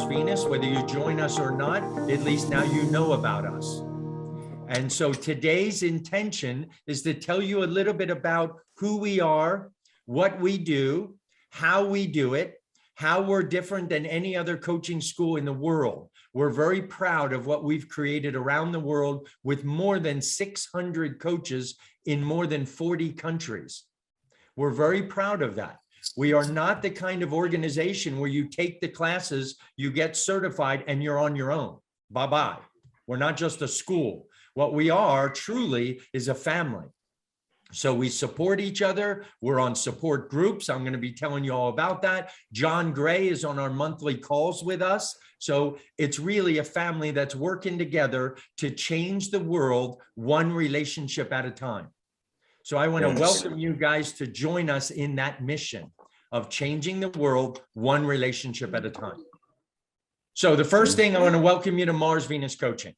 Venus. Whether you join us or not, at least now you know about us. And so today's intention is to tell you a little bit about who we are, what we do, how we do it, how we're different than any other coaching school in the world. We're very proud of what we've created around the world with more than 600 coaches in more than 40 countries. We're very proud of that. We are not the kind of organization where you take the classes, you get certified, and you're on your own. Bye-bye. We're not just a school. What we are truly is a family. So we support each other. We're on support groups. I'm going to be telling you all about that. John Gray is on our monthly calls with us. So it's really a family that's working together to change the world one relationship at a time. So I want to welcome you guys to join us in that mission of changing the world one relationship at a time. So the first thing, I want to welcome you to Mars Venus Coaching.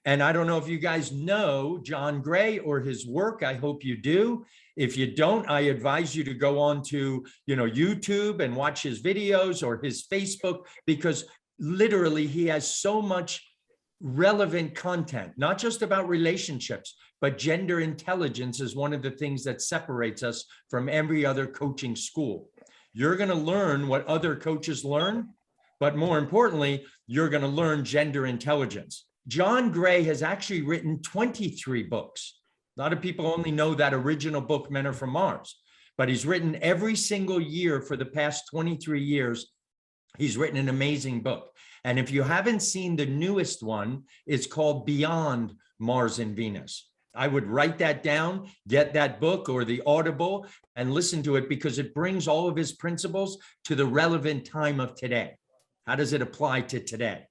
And I don't know if you guys know John Gray or his work. I hope you do. If you don't, I advise you to go on to, YouTube and watch his videos or his Facebook, because literally he has so much relevant content, not just about relationships, but gender intelligence is one of the things that separates us from every other coaching school. You're going to learn what other coaches learn, but more importantly, you're going to learn gender intelligence. John Gray has actually written 23 books. A lot of people only know that original book, Men Are From Mars, but he's written every single year for the past 23 years. He's written an amazing book. And if you haven't seen the newest one, it's called Beyond Mars and Venus. I would write that down, get that book or the Audible and listen to it, because it brings all of his principles to the relevant time of today. How does it apply to today?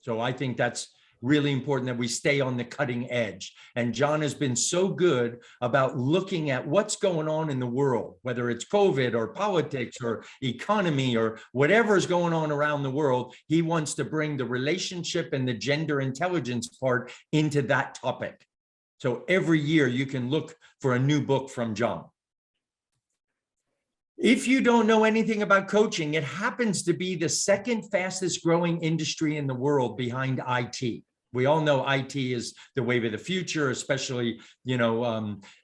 So I think that's really important that we stay on the cutting edge. And John has been so good about looking at what's going on in the world, whether it's COVID or politics or economy or whatever is going on around the world. He wants to bring the relationship and the gender intelligence part into that topic. So every year you can look for a new book from John. If you don't know anything about coaching, it happens to be the second fastest growing industry in the world behind IT. We all know IT is the wave of the future, especially,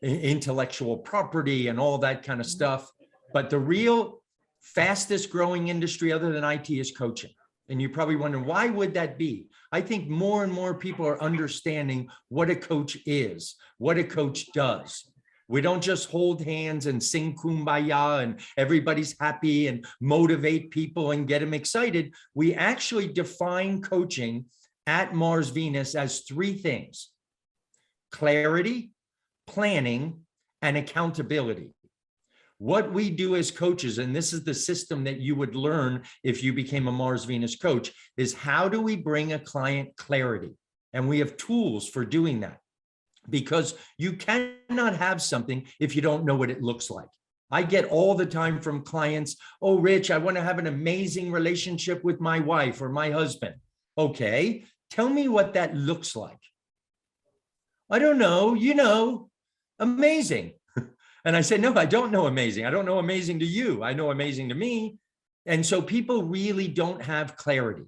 intellectual property and all that kind of stuff. But the real fastest growing industry other than IT is coaching. And you probably wonder, why would that be? I think more and more people are understanding what a coach is, what a coach does. We don't just hold hands and sing Kumbaya and everybody's happy and motivate people and get them excited. We actually define coaching at Mars Venus as three things: clarity, planning, and accountability. What we do as coaches, and this is the system that you would learn if you became a Mars Venus coach, is how do we bring a client clarity? And we have tools for doing that, because you cannot have something if you don't know what it looks like. I get all the time from clients, oh, Rich, I want to have an amazing relationship with my wife or my husband. Okay, tell me what that looks like. I don't know, amazing. And I said, no, I don't know amazing. I don't know amazing to you. I know amazing to me. And so people really don't have clarity.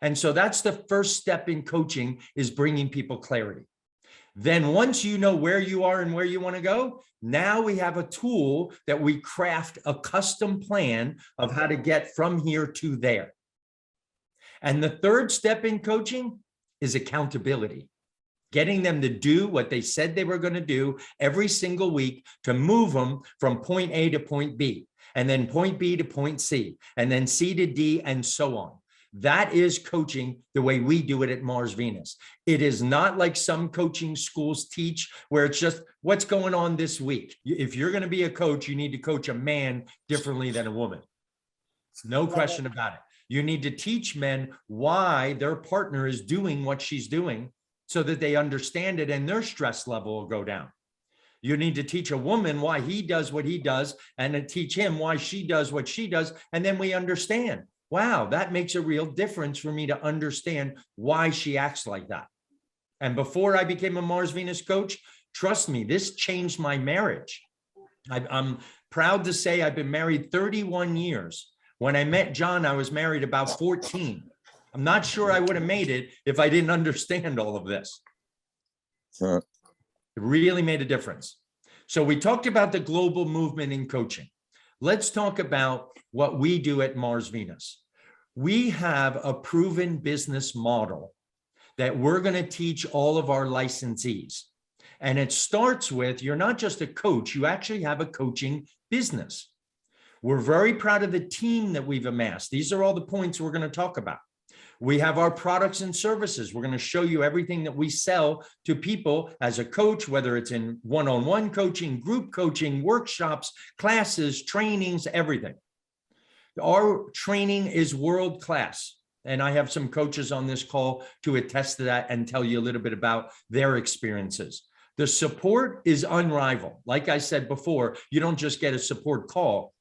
And so that's the first step in coaching, is bringing people clarity. Then once you know where you are and where you want to go, now we have a tool that we craft a custom plan of how to get from here to there. And the third step in coaching is accountability. Getting them to do what they said they were going to do every single week to move them from point A to point B, and then point B to point C, and then C to D, and so on. That is coaching the way we do it at Mars Venus. It is not like some coaching schools teach, where it's just what's going on this week. If you're going to be a coach, you need to coach a man differently than a woman. No question about it. You need to teach men why their partner is doing what she's doing, so that they understand it and their stress level will go down. You need to teach a woman why he does what he does, and then teach him why she does what she does. And then we understand, wow, that makes a real difference for me to understand why she acts like that. And before I became a Mars Venus coach, trust me, this changed my marriage. I'm proud to say I've been married 31 years. When I met John, I was married about 14. I'm not sure I would have made it if I didn't understand all of this. It really made a difference. So we talked about the global movement in coaching. Let's talk about what we do at Mars Venus. We have a proven business model that we're going to teach all of our licensees. And it starts with, you're not just a coach, you actually have a coaching business. We're very proud of the team that we've amassed. These are all the points we're going to talk about. We have our products and services. We're going to show you everything that we sell to people as a coach, whether it's in one-on-one coaching, group coaching, workshops, classes, trainings, everything. Our training is world-class. And I have some coaches on this call to attest to that and tell you a little bit about their experiences. The support is unrivaled. Like I said before, you don't just get a support call.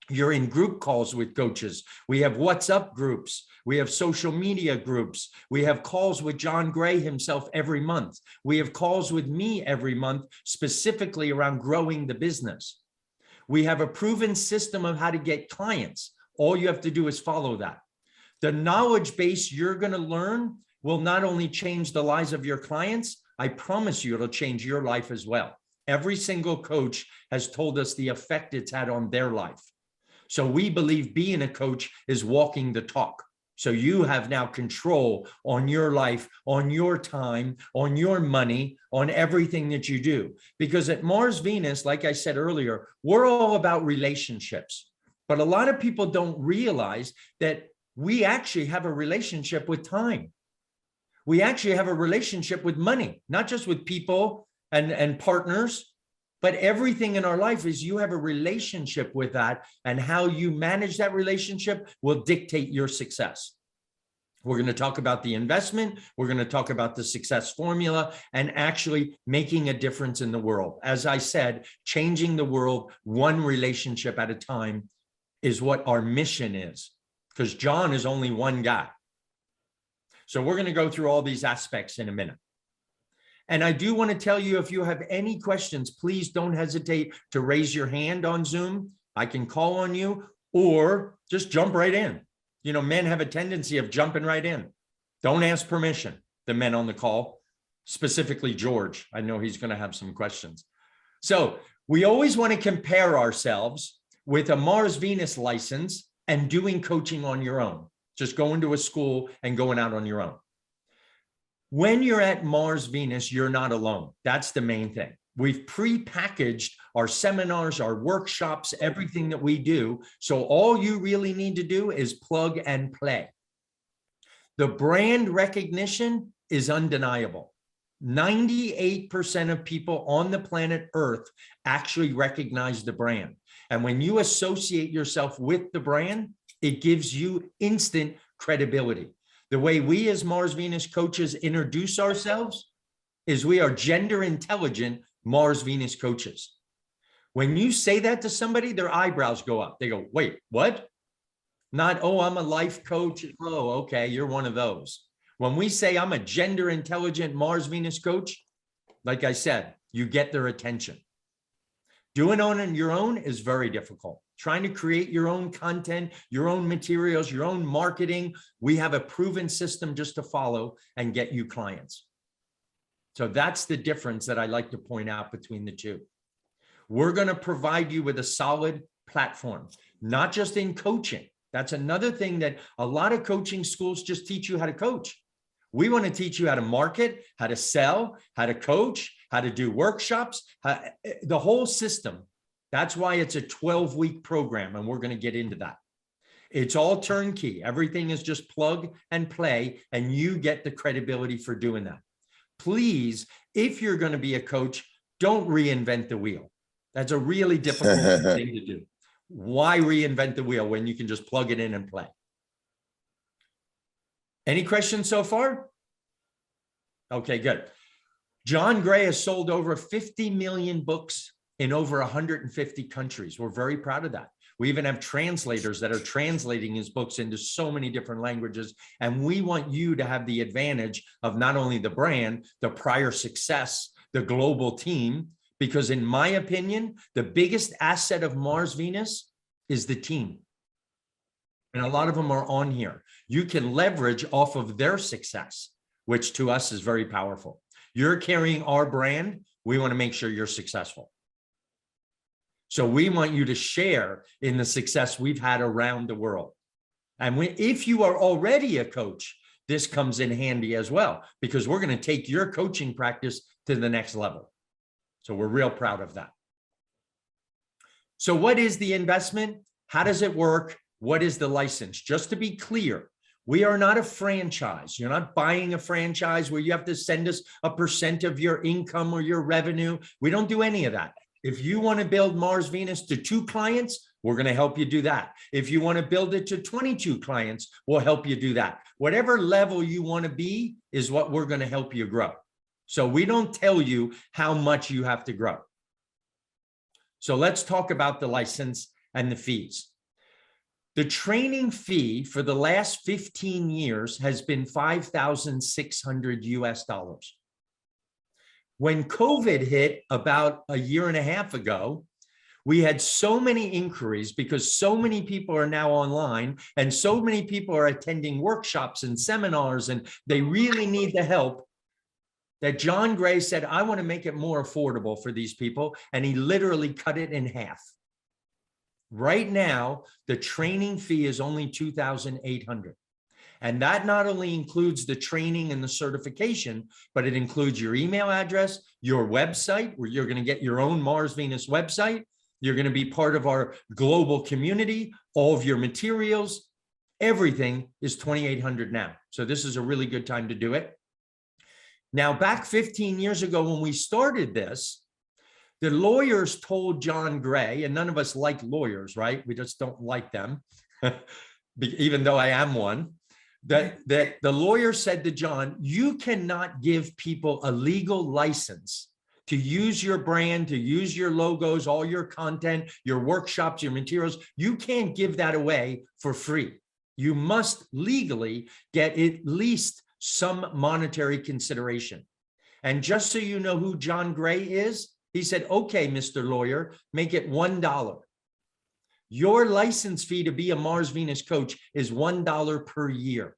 You're in group calls with coaches. We have WhatsApp groups. We have social media groups. We have calls with John Gray himself every month. We have calls with me every month, specifically around growing the business. We have a proven system of how to get clients. All you have to do is follow that. The knowledge base you're going to learn will not only change the lives of your clients, I promise you it'll change your life as well. Every single coach has told us the effect it's had on their life. So we believe being a coach is walking the talk. So you have now control on your life, on your time, on your money, on everything that you do. Because at Mars Venus, like I said earlier, we're all about relationships. But a lot of people don't realize that we actually have a relationship with time. We actually have a relationship with money, not just with people and partners, but everything in our life is you have a relationship with that, and how you manage that relationship will dictate your success. We're going to talk about the investment. We're going to talk about the success formula and actually making a difference in the world. As I said, changing the world one relationship at a time is what our mission is, because John is only one guy. So we're going to go through all these aspects in a minute. And I do want to tell you, if you have any questions, please don't hesitate to raise your hand on Zoom. I can call on you, or just jump right in. You know, men have a tendency of jumping right in. Don't ask permission, the men on the call, specifically George. I know he's going to have some questions. So we always want to compare ourselves with a Mars Venus license and doing coaching on your own, just going to a school and going out on your own. When you're at Mars Venus, you're not alone. That's the main thing. We've pre-packaged our seminars, our workshops, everything that we do. So all you really need to do is plug and play. The brand recognition is undeniable. 98% of people on the planet Earth actually recognize the brand. And when you associate yourself with the brand, it gives you instant credibility. The way we as Mars Venus coaches introduce ourselves is we are gender intelligent Mars Venus coaches. When you say that to somebody, their eyebrows go up. They go, wait, what? Not, oh, I'm a life coach. Oh, okay, you're one of those. When we say I'm a gender intelligent Mars Venus coach, like I said, you get their attention. Doing it on your own is very difficult. Trying to create your own content, your own materials, your own marketing. We have a proven system just to follow and get you clients. So that's the difference that I like to point out between the two. We're going to provide you with a solid platform, not just in coaching. That's another thing that a lot of coaching schools just teach you how to coach. We want to teach you how to market, how to sell, how to coach, how to do workshops, the whole system. That's why it's a 12-week program, and we're going to get into that. It's all turnkey. Everything is just plug and play, and you get the credibility for doing that. Please, if you're going to be a coach, don't reinvent the wheel. That's a really difficult thing to do. Why reinvent the wheel when you can just plug it in and play? Any questions so far? Okay, good. John Gray has sold over 50 million books in over 150 countries. We're very proud of that. We even have translators that are translating his books into so many different languages. And we want you to have the advantage of not only the brand, the prior success, the global team, because in my opinion, the biggest asset of Mars Venus is the team. And a lot of them are on here. You can leverage off of their success, which to us is very powerful. You're carrying our brand. We want to make sure you're successful. So we want you to share in the success we've had around the world. And if you are already a coach, this comes in handy as well, because we're going to take your coaching practice to the next level. So we're real proud of that. So what is the investment? How does it work? What is the license? Just to be clear, we are not a franchise. You're not buying a franchise where you have to send us a % of your income or your revenue. We don't do any of that. If you want to build Mars Venus to 2 clients, we're going to help you do that. If you want to build it to 22 clients, we'll help you do that. Whatever level you want to be is what we're going to help you grow. So we don't tell you how much you have to grow. So let's talk about the license and the fees. The training fee for the last 15 years has been $5,600 US. When COVID hit about a year and a half ago, we had so many inquiries because so many people are now online and so many people are attending workshops and seminars and they really need the help, that John Gray said, I want to make it more affordable for these people. And he literally cut it in half. Right now, the training fee is only $2,800. And that not only includes the training and the certification, but it includes your email address, your website, where you're going to get your own Mars Venus website. You're going to be part of our global community, all of your materials, everything is $2,800 now. So this is a really good time to do it. Now, back 15 years ago, when we started this, the lawyers told John Gray, and none of us like lawyers, right? We just don't like them, even though I am one, that the lawyer said to John, you cannot give people a legal license to use your brand, to use your logos, all your content, your workshops, your materials. You can't give that away for free. You must legally get at least some monetary consideration. And just so you know who John Gray is, he said, okay, Mr. Lawyer, make it $1. Your license fee to be a Mars Venus coach is $1 per year.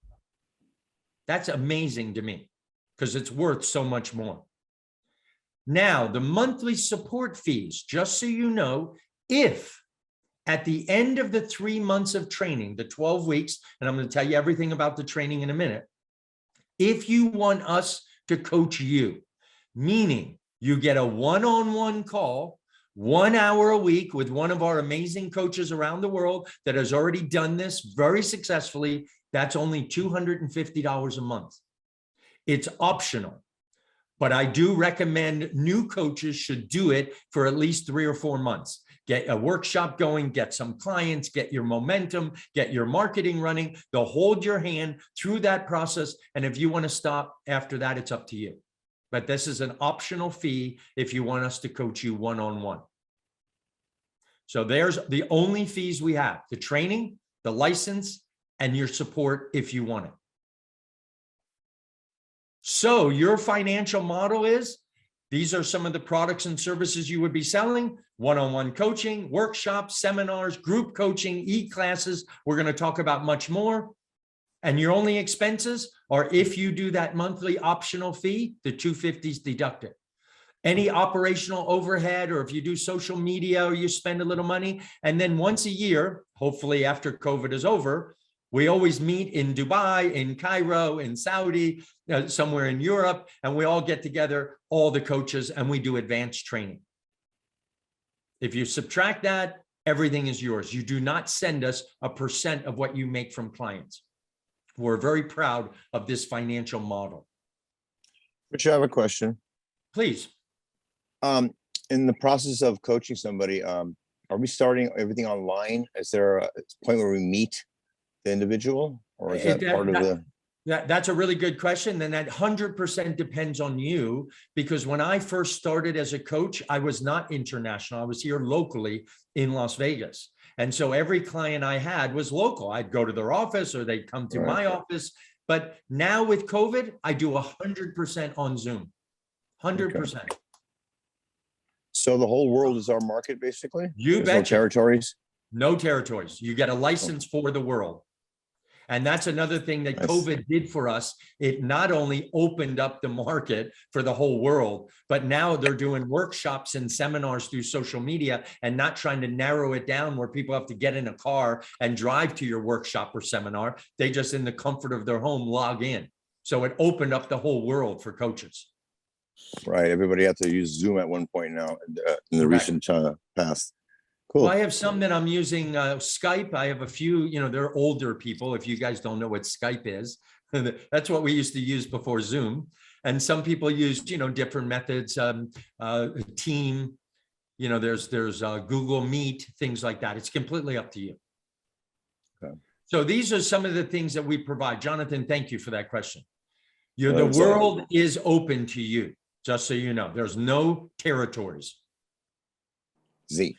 That's amazing to me because it's worth so much more. Now, the monthly support fees, just so you know, if at the end of the 3 months of training, the 12 weeks, and I'm going to tell you everything about the training in a minute, if you want us to coach you, meaning you get a one-on-one call, 1 hour a week with one of our amazing coaches around the world that has already done this very successfully, that's only $250 a month. It's optional, but I do recommend new coaches should do it for at least 3 or 4 months. Get a workshop going, get some clients, get your momentum, get your marketing running. They'll hold your hand through that process. And if you want to stop after that, it's up to you. But this is an optional fee if you want us to coach you one-on-one. So there's the only fees we have: the training, the license, and your support if you want it. So your financial model is, these are some of the products and services you would be selling: one-on-one coaching, workshops, seminars, group coaching, e-classes. We're going to talk about much more. And your only expenses are, if you do that monthly optional fee, the $250 is deducted. Any operational overhead, or if you do social media or you spend a little money, and then once a year, hopefully after COVID is over, we always meet in Dubai, in Cairo, in Saudi, somewhere in Europe, and we all get together, all the coaches, and we do advanced training. If you subtract that, everything is yours. You do not send us a % of what you make from clients. We're very proud of this financial model. Rich, I have a question. Please. In the process of coaching somebody, are we starting everything online? Is there a point where we meet the individual, or is that part of the? That's a really good question. And that 100% depends on you, because when I first started as a coach, I was not international. I was here locally in Las Vegas. And so every client I had was local. I'd go to their office or they'd come to my office. But now with COVID, I do 100% on Zoom, 100%. Okay. So the whole world is our market, basically? You bet. No territories? No territories. You get a license for the world. And that's another thing that Nice. COVID did for us. It not only opened up the market for the whole world, but now they're doing workshops and seminars through social media and not trying to narrow it down where people have to get in a car and drive to your workshop or seminar. They just, in the comfort of their home, log in. So it opened up the whole world for coaches. Right. Everybody had to use Zoom at one point now in the Correct. recent past. Well, Cool. I have some that I'm using Skype. I have a few, they're older people. If you guys don't know what Skype is, that's what we used to use before Zoom. And some people use, different methods, Team, there's Google Meet, things like that. It's completely up to you. Okay. So these are some of the things that we provide. Jonathan, thank you for that question. The That's world is open to you, just so you know. There's no territories. Z.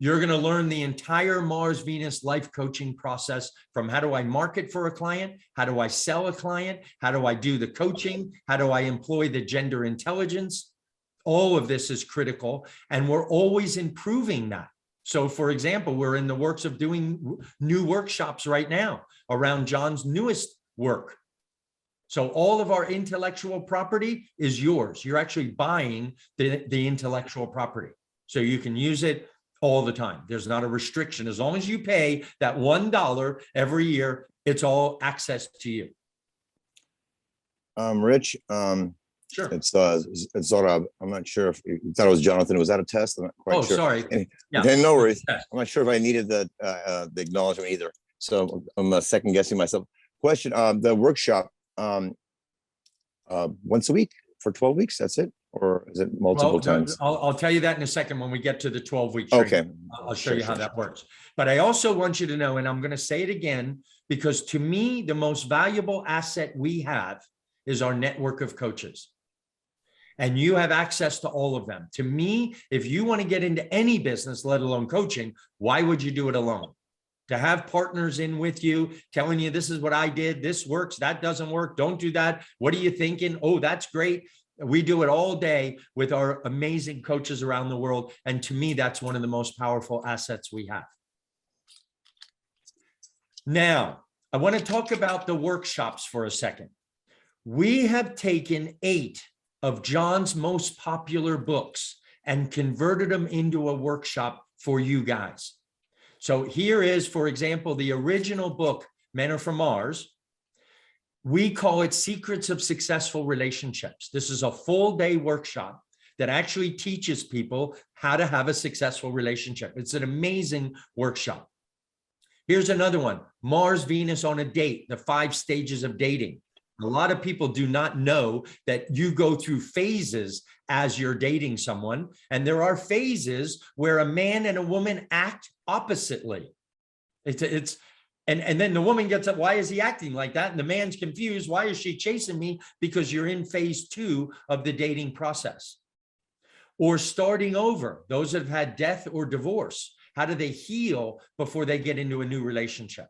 You're going to learn the entire Mars Venus life coaching process, from how do I market for a client? How do I sell a client? How do I do the coaching? How do I employ the gender intelligence? All of this is critical, and we're always improving that. So for example, we're in the works of doing new workshops right now around John's newest work. So all of our intellectual property is yours. You're actually buying the intellectual property, so you can use it all the time. There's not a restriction. As long as you pay that $1 every year, it's all access to you. Rich, Sure. it's sort of, I'm not sure if you thought it was Jonathan. Was that a test? I'm not quite Oh, sure. sorry. Yeah. Then no worries. Yes. I'm not sure if I needed the acknowledgement either. So I'm second guessing myself. Question, the workshop, once a week for 12 weeks, that's it? Or is it multiple Well, times? I'll tell you that in a second when we get to the 12-week Okay. training. I'll show you how that works. But I also want you to know, and I'm going to say it again, because to me, the most valuable asset we have is our network of coaches. And you have access to all of them. To me, if you want to get into any business, let alone coaching, why would you do it alone? To have partners in with you, telling you, this is what I did, this works, that doesn't work, don't do that. What are you thinking? Oh, that's great. We do it all day with our amazing coaches around the world. And to me, that's one of the most powerful assets we have. Now, I want to talk about the workshops for a second. We have taken 8 of John's most popular books and converted them into a workshop for you guys. So here is, for example, the original book, Men Are From Mars. We call it Secrets of Successful Relationships. This is a full-day workshop that actually teaches people how to have a successful relationship. It's an amazing workshop. Here's another one, Mars Venus on a Date, the 5 stages of dating. A lot of people do not know that you go through phases as you're dating someone, and there are phases where a man and a woman act oppositely. And then the woman gets up, why is he acting like that? And the man's confused, why is she chasing me? Because you're in phase 2 of the dating process. Or starting over, those that have had death or divorce, how do they heal before they get into a new relationship?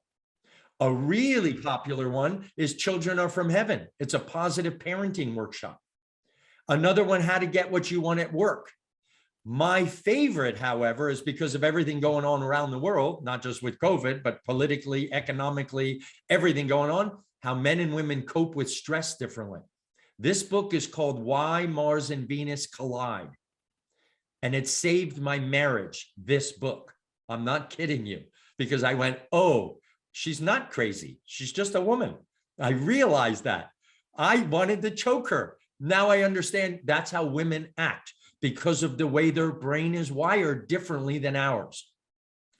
A really popular one is Children Are From Heaven. It's a positive parenting workshop. Another one, How to Get What You Want at Work. My favorite, however, is because of everything going on around the world, not just with COVID, but politically, economically, everything going on, how men and women cope with stress differently. This book is called Why Mars and Venus Collide. And it saved my marriage, this book. I'm not kidding you, because I went, oh, she's not crazy. She's just a woman. I realized that. I wanted to choke her. Now I understand that's how women act, because of the way their brain is wired differently than ours.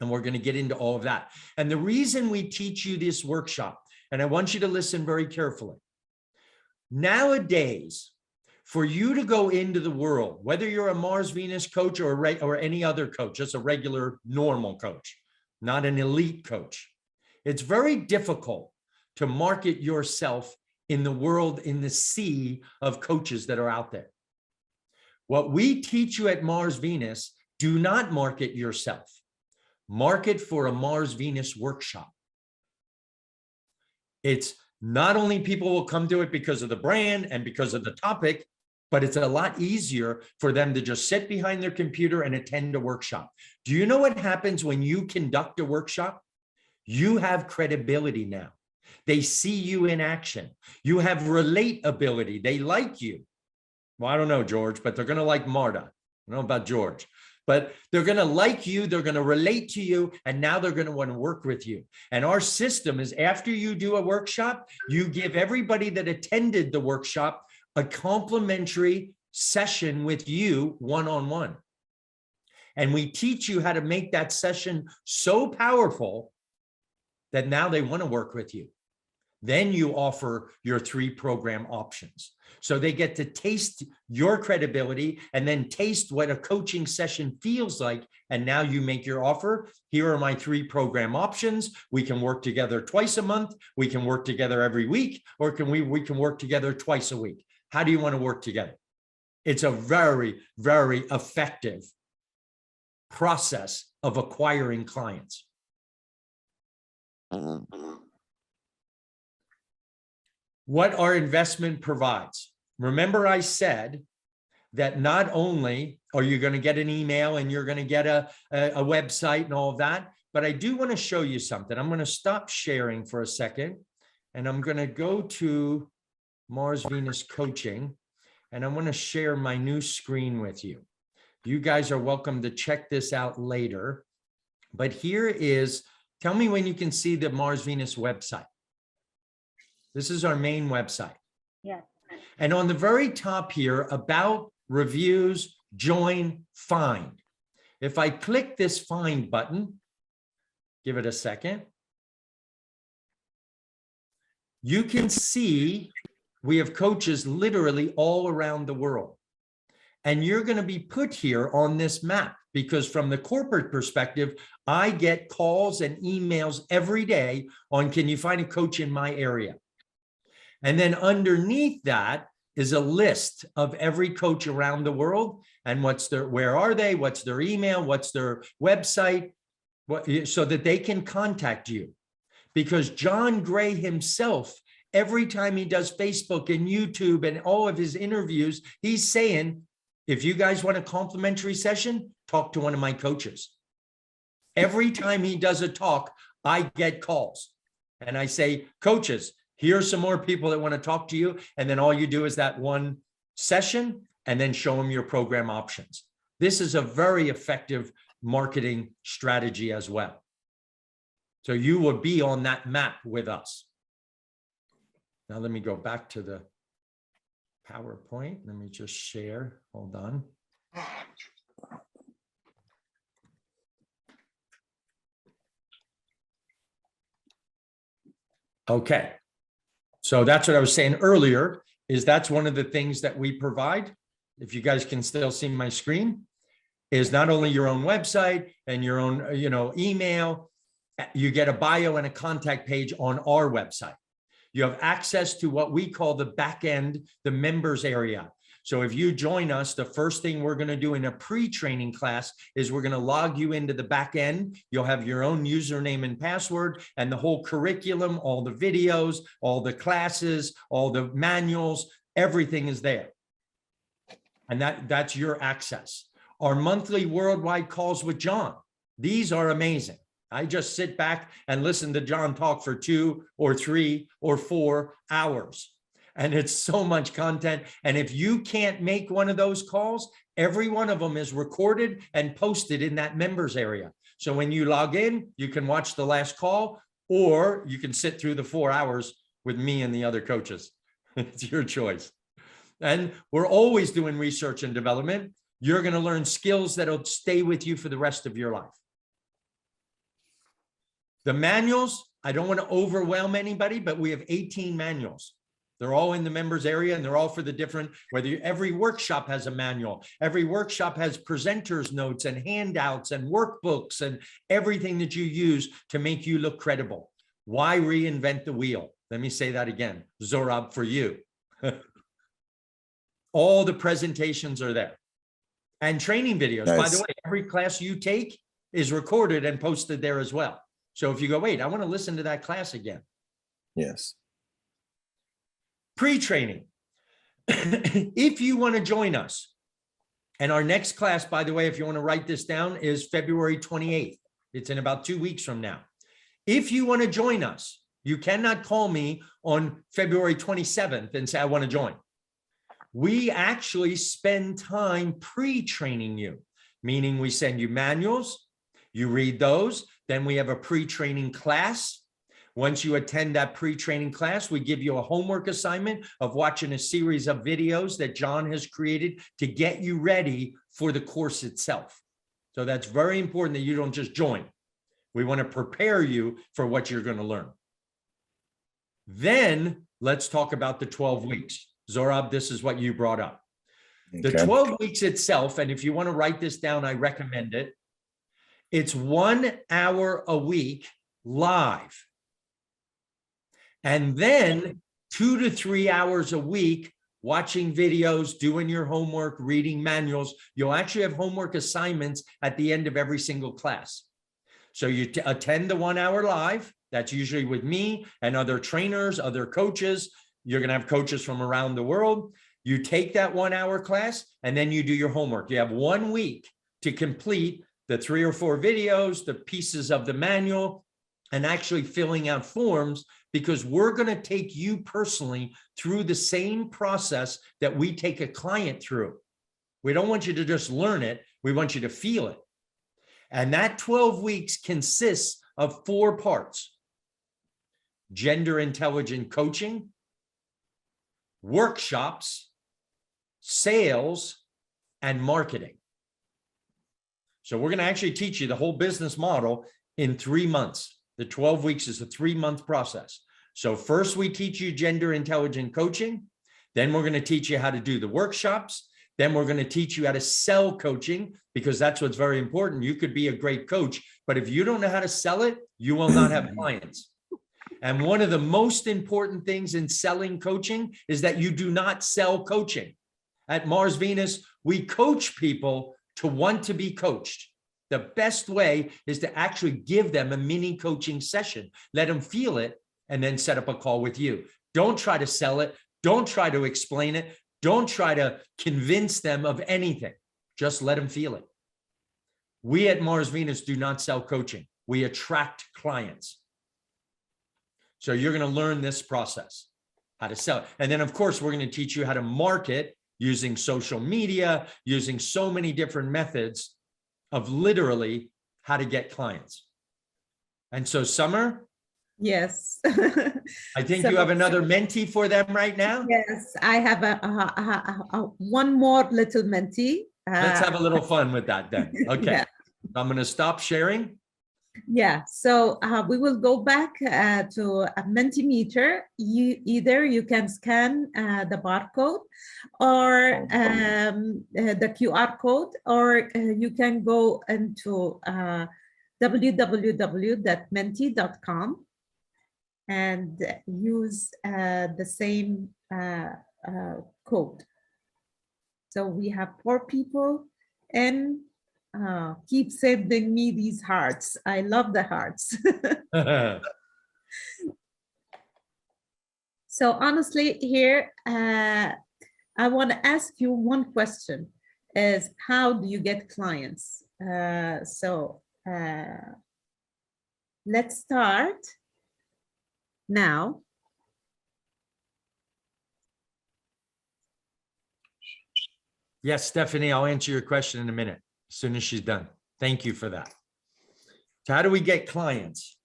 And we're going to get into all of that. And the reason we teach you this workshop, and I want you to listen very carefully. Nowadays, for you to go into the world, whether you're a Mars Venus coach or any other coach, just a regular normal coach, not an elite coach, it's very difficult to market yourself in the world, in the sea of coaches that are out there. What we teach you at Mars Venus, do not market yourself. Market for a Mars Venus workshop. It's not only people will come to it because of the brand and because of the topic, but it's a lot easier for them to just sit behind their computer and attend a workshop. Do you know what happens when you conduct a workshop? You have credibility now. They see you in action. You have relatability. They like you. Well, I don't know, George, but they're going to like Marta. I don't know about George, but they're going to like you. They're going to relate to you. And now they're going to want to work with you. And our system is after you do a workshop, you give everybody that attended the workshop a complimentary session with you one-on-one. And we teach you how to make that session so powerful that now they want to work with you. Then you offer your 3 program options. So they get to taste your credibility and then taste what a coaching session feels like. And now you make your offer. Here are my 3 program options. We can work together twice a month. We can work together every week, or we can work together twice a week. How do you want to work together? It's a very, very effective process of acquiring clients. What our investment provides. Remember, I said that not only are you going to get an email and you're going to get a website and all of that, but I do want to show you something. I'm going to stop sharing for a second, and I'm going to go to Mars Venus Coaching, and I want to share my new screen with you. You guys are welcome to check this out later, but here is, tell me when you can see the Mars Venus website. This is our main website. Yeah. And on the very top here, about, reviews, join, find. If I click this find button, give it a second, you can see we have coaches literally all around the world. And you're going to be put here on this map because from the corporate perspective, I get calls and emails every day on, can you find a coach in my area? And then underneath that is a list of every coach around the world and where are they? What's their email? What's their website? So that they can contact you. Because John Gray himself, every time he does Facebook and YouTube and all of his interviews, he's saying, if you guys want a complimentary session, talk to one of my coaches. Every time he does a talk, I get calls and I say, coaches, here's some more people that want to talk to you. And then all you do is that one session and then show them your program options. This is a very effective marketing strategy as well. So you will be on that map with us. Now let me go back to the PowerPoint. Let me just share. Hold on. Okay. So that's what I was saying earlier, is that's one of the things that we provide. If you guys can still see my screen, is not only your own website and your own, email, you get a bio and a contact page on our website. You have access to what we call the back end, the members area. So if you join us, the first thing we're going to do in a pre-training class is we're going to log you into the back end. You'll have your own username and password and the whole curriculum, all the videos, all the classes, all the manuals, everything is there. And that's your access. Our monthly worldwide calls with John. These are amazing. I just sit back and listen to John talk for 2 or 3 or 4 hours. And it's so much content. And if you can't make one of those calls, every one of them is recorded and posted in that members area. So when you log in, you can watch the last call, or you can sit through the 4 hours with me and the other coaches. It's your choice. And we're always doing research and development. You're going to learn skills that'll stay with you for the rest of your life. The manuals, I don't want to overwhelm anybody, but we have 18 manuals. They're all in the members area and they're all for the different, every workshop has a manual. Every workshop has presenters notes and handouts and workbooks and everything that you use to make you look credible. Why reinvent the wheel? Let me say that again, Zorab, for you. All the presentations are there. And training videos. Nice. By the way, every class you take is recorded and posted there as well. So if you go, wait, I want to listen to that class again. Yes. Pre-training. If you want to join us, and our next class, by the way, if you want to write this down, is February 28th. It's in about 2 weeks from now. If you want to join us, You cannot call me on February 27th and say, I want to join. We actually spend time pre-training you, meaning we send you manuals, you read those, then we have a pre-training class. Once you attend that pre-training class, we give you a homework assignment of watching a series of videos that John has created to get you ready for the course itself. So that's very important that you don't just join. We want to prepare you for what you're going to learn. Then let's talk about the 12 weeks. Zorab, this is what you brought up. The 12 weeks itself, and if you want to write this down, I recommend it. It's 1 hour a week live. And then 2 to 3 hours a week watching videos, doing your homework, reading manuals. You'll actually have homework assignments at the end of every single class. So you attend the 1 hour live. That's usually with me and other trainers, other coaches. You're going to have coaches from around the world. You take that 1 hour class and then you do your homework. You have 1 week to complete the 3 or 4 videos, the pieces of the manual, and actually filling out forms, because we're going to take you personally through the same process that we take a client through. We don't want you to just learn it. We want you to feel it. And that 12 weeks consists of 4 parts: gender intelligent coaching, workshops, sales, and marketing. So we're going to actually teach you the whole business model in 3 months. The 12 weeks is a 3-month process. So first we teach you gender intelligent coaching. Then we're going to teach you how to do the workshops. Then we're going to teach you how to sell coaching, because that's what's very important. You could be a great coach, but if you don't know how to sell it, you will not have clients. And one of the most important things in selling coaching is that you do not sell coaching. At Mars Venus, we coach people to want to be coached. The best way is to actually give them a mini coaching session, let them feel it, and then set up a call with you. Don't try to sell it. Don't try to explain it. Don't try to convince them of anything. Just let them feel it. We at Mars Venus do not sell coaching. We attract clients. So you're going to learn this process, how to sell it. And then, of course, we're going to teach you how to market using social media, using so many different methods of literally how to get clients. And so, Summer, Yes. I think So- you have another mentee for them right now. Yes, I have one more little mentee. Let's have a little fun with that then. Okay. Yeah. I'm going to stop sharing. Yeah, so we will go back to a Mentimeter. You can scan the barcode or the QR code, or you can go into www.menti.com and use the same code. So we have 4 people, and keep sending me these hearts. I love the hearts. So honestly, here, I want to ask you one question: is how do you get clients? Let's start now. Yes, Stephanie, I'll answer your question in a minute, as soon as she's done. Thank you for that. So how do we get clients?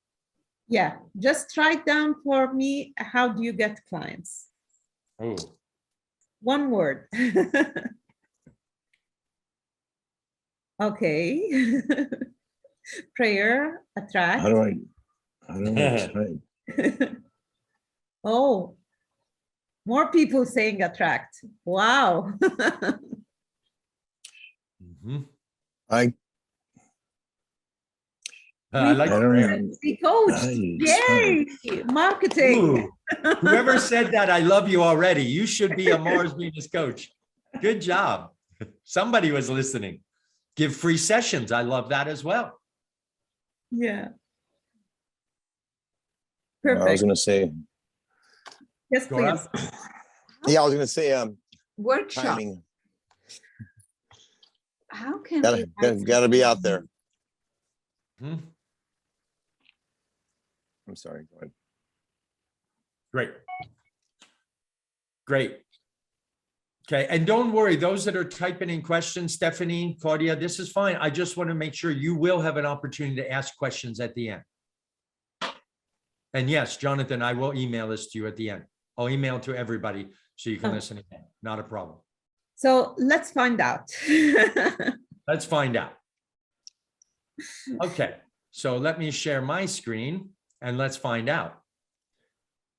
Yeah, just write down for me, how do you get clients? Oh, One word. Okay. Prayer, attract. How do I type? Oh, more people saying attract. Wow. mhm. I I like I don't prayer. even. The coach. I Yay! Marketing. Ooh, whoever said that, I love you already. You should be a Mars Venus coach. Good job. Somebody was listening. Give free sessions. I love that as well. Yeah. I was Perfect. gonna say, Yes, Go up. please. yeah, I was gonna say, Workshop. timing, How can gotta be out there. Hmm. I'm sorry, go ahead. Great. Great. Okay, and don't worry, those that are typing in questions, Stephanie, Claudia, this is fine. I just want to make sure you will have an opportunity to ask questions at the end. And yes, Jonathan, I will email this to you at the end. I'll email to everybody so you can listen again. Not a problem. So let's find out. Let's find out. Okay, so let me share my screen and let's find out.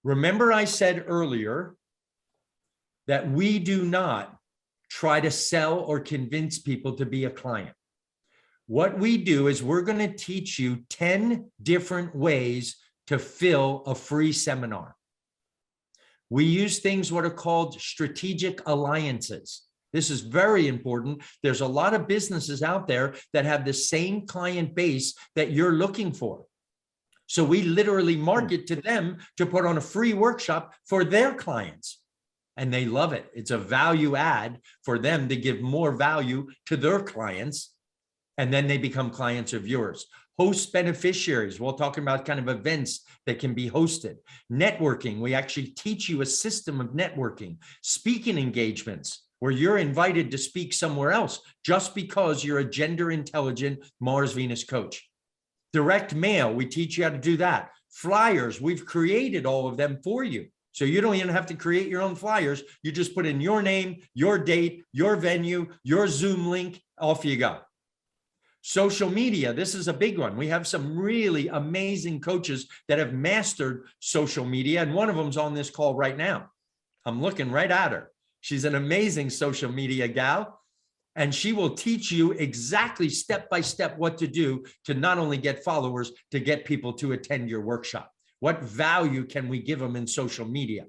Remember I said earlier that we do not try to sell or convince people to be a client. What we do is we're going to teach you 10 different ways to fill a free seminar. We use things what are called strategic alliances. This is very important. There's a lot of businesses out there that have the same client base that you're looking for. So we literally market to them to put on a free workshop for their clients. And they love it. It's a value add for them to give more value to their clients. And then they become clients of yours. Host beneficiaries. We're talking about kind of events that can be hosted. Networking. We actually teach you a system of networking. Speaking engagements, where you're invited to speak somewhere else just because you're a gender intelligent Mars Venus coach. Direct mail. We teach you how to do that. Flyers. We've created all of them for you. So you don't even have to create your own flyers. You just put in your name, your date, your venue, your Zoom link, off you go. Social media, this is a big one. We have some really amazing coaches that have mastered social media, and one of them's on this call right now. I'm looking right at her. She's an amazing social media gal, and she will teach you exactly step by step what to do to not only get followers, to get people to attend your workshop. What value can we give them in social media?